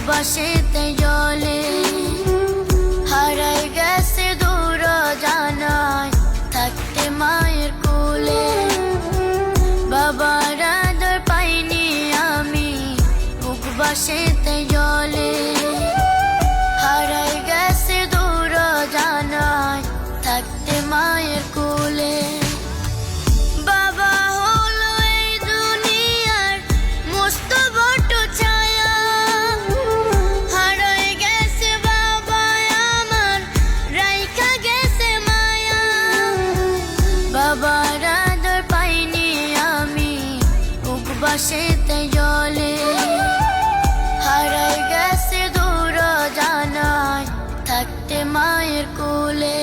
বাসেতে জলে হারাই গেছে দূর জানায় থাকতে মায়ের কোলে। বাবার আদর পাইনি আমি বুক বাসেতে জলে হারাই গেছে দূর জানায় থাকতে মায়ের কোলে। বাবার আদর পাইনি আমি বুক বাসেতে জলে হারাই গেছে দূর জানায় থাকতে মায়ের কোলে।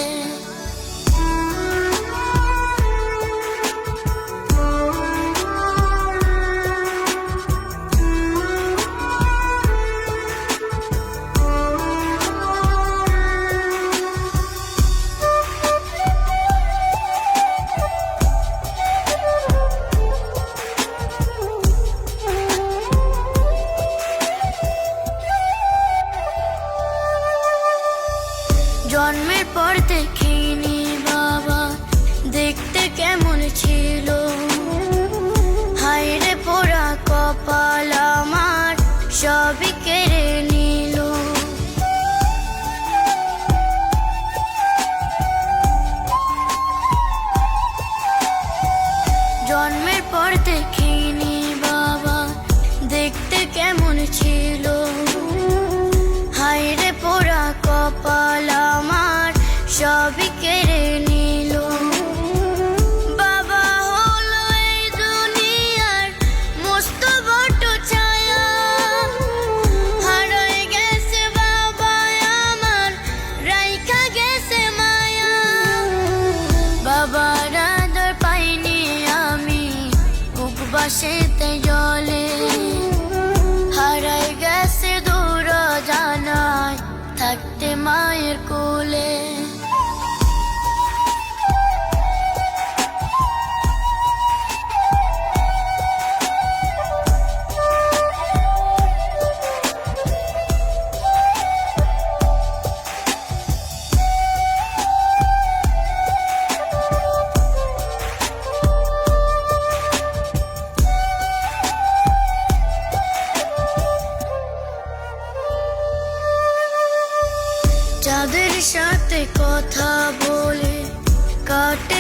জন্মের পর দেখিনি বাবা দেখতে কেমন ছিল, হায়রে পোড়া কপাল আমার সবই কেড়ে নিল। জন্মের পর দেখিনি বাবা দেখতে কেমন ছিল, হায়রে পোড়া কপাল আমার সবই কেড়ে নিল। বাবা হলো এই দুনিয়ার মস্ত বড় ছায়া, হারাই গেছে বাবা আমার রাইখা গেছে মায়া। বাবার আদর পাইনি আমি বুক বাসেতে জলে হারাই গেছে দূর জানায় থাকতে মায়ের কোলে। চাঁদের সাথে কথা বলে কাটে